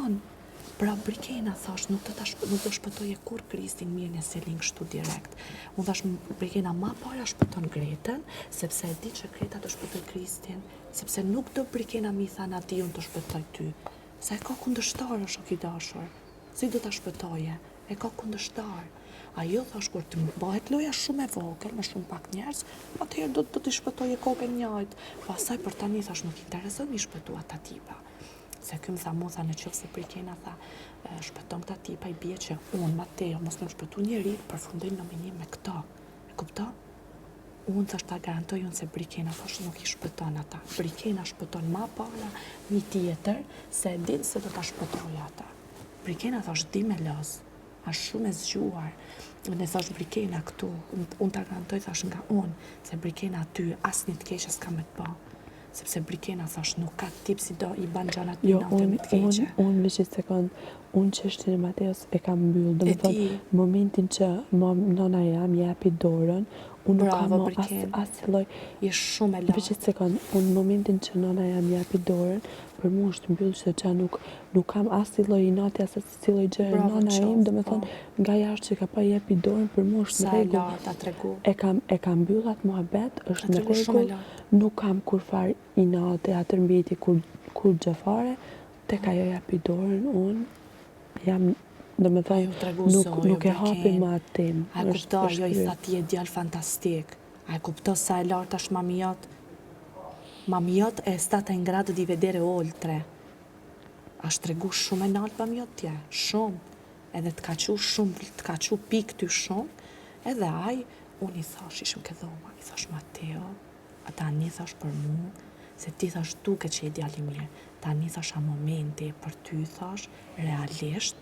shpëton. Pra Brikena thash, nuk do shpëtoje kur Kristin mirë nëse linë kështu direkt. Unë thash Brikena ma para shpëton Gretën, sepse e di që Greta do shpëtoj Kristin, sepse nuk do Brikena mi thanë ati unë të shpëtoj ty. Se e ka kundështar është o ki dashur. Si do të shpëtoje? E ka kundështar. Ajo thash kur të bëhet loja shumë e vogël, me shumë pak njerëz, atëherë do të shpëtoje kokën njëjt. Pastaj për tani thash nuk intereson mi shpëtu ata tipa. Se ky më tha mu, tha në qoftë se Brikena tha shpëton këta tipa, i bie që unë, Mateo, mos më shpëtu njeri, përfundoj nominim me këto. E kupto? Unë thash ta garantoj unë se Brikena thash nuk i shpëton ata. Brikena shpëton ma para një tjetër, se e din se do ta shpëtoj ata. Brikena thash di me lëz, është shumë e zgjuar. Ne thash Brikena këtu, unë ta garantoj thash nga unë, se Brikena aty asnjë të keqe s'ka me të bë. Sepse Brikena thash nuk ka tip si do i ban gjanat një natë me të keqe. Unë me që sekund, unë çështjen e Mateos e kam mbyllë. Do të thonë, momentin që nona jam jepi dorën, unë nuk kam asnjë lloj. Je shumë e lartë. Me që sekund, unë momentin që nona jam jepi dorën, për mua është mbyllë se që nuk kam asnjë lloj inati, as asnjë lloj gjë. Nona im, do të thonë, nga jashtë që ka pa jepi dorën, për mua është në rregull. E kam mbyll atë muhabet, është në rregull. Nuk kam kur far inate, atë mbeti kur gjë fare, tek ajo japi dorën, unë jam, do me thënë, nuk e hapi ma atë tim. A kupto, ajo i tha ti e djalë fantastik. A kupto sa e lartë është mami jot? Mami jot è stata in grado di vedere oltre. Është tregu shumë e naltë mami jot tje, shumë. Edhe të ka qu shumë, të ka qu pik ty shumë. Edhe aj, unë i thash, ishëm ke dhoma, i thash Mateo, ata një thash për mu, se ti thash duke që i djali mirë. Ta një thash a momenti për ty thash, realisht,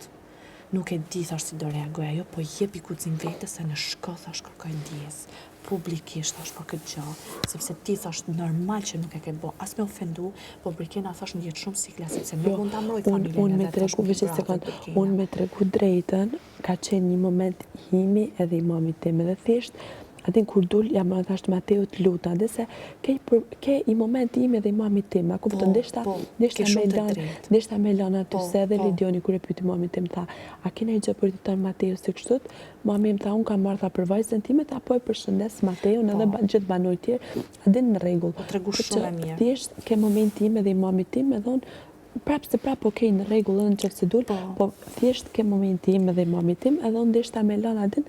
nuk e di thash si do reagoj ajo, po jepi kucin vete se në shko thash kërkoj ndjes. Publikisht thash për këtë gjë, sepse ti thash normal që nuk e ke bo, as me ofendu, po Brikena thash në jetë shumë sikla, sepse nuk mund ta mbroj familjen edhe thash me tregu, unë me tregu drejtën, ka qenë një moment himi edhe i mamit tim edhe thjesht, atin kur dul, jam më thashtë Mateo të luta, dhe se ke i momenti ime dhe i mamit tim, a kuptën, deshta me lana të se dhe Lidioni kur e pyti mamit tim, tha, a kena i gjë për të tënë Mateo së kështut, mami im tha, unë kam marrë tha për vajzën time, ta po e përshëndes Mateo edhe gjithë banoj tjerë, a din në regull. Po tregu shumë e mirë. Thjesht ke momenti ime dhe i mamit tim, edhe unë, prapë se prapë okej në regull edhe në qëfë se dul, po thjesht ke momenti ime dhe i mamit tim, edhe unë deshta me lana atë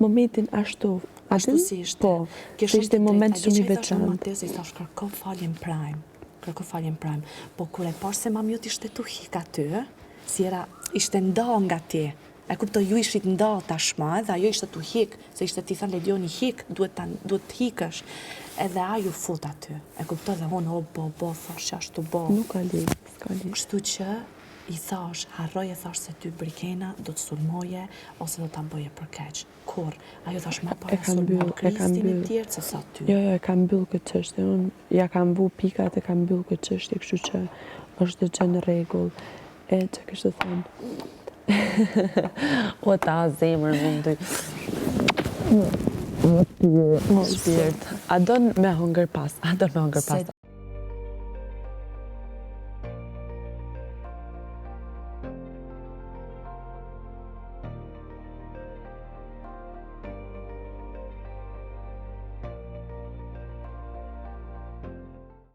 momentin ashtu si ishte. Po, se ishte moment shumë i veçantë. Mateo i thash kërko faljen prime. Po kur e parë se mami jot ishte tu hik aty, si era ishte nda nga ti. E kuptoj, ju ishit nda tashma, edhe ajo ishte tu hik, se ishte ti thënë Lidioni hik, duhet të hikësh. Edhe ajo fut aty. E kuptoj dhe unë, bo, thash ashtu bo. Nuk ka lidh, s'ka lidh. Kështu që i thash, harroje thash se ty Brikena do të sulmoje ose do ta bëje për keq. Kur? Ajo thash ma para sulmon Kristin e tjerë se sa ty. Jo, e kam mbyll këtë çështje. Unë ja kam vu pikat e kam mbyll këtë çështje, kështu që është gjë në rregull. E që kështu thënë. O ta zemër mundi. Shpirt. A don me hongër pas?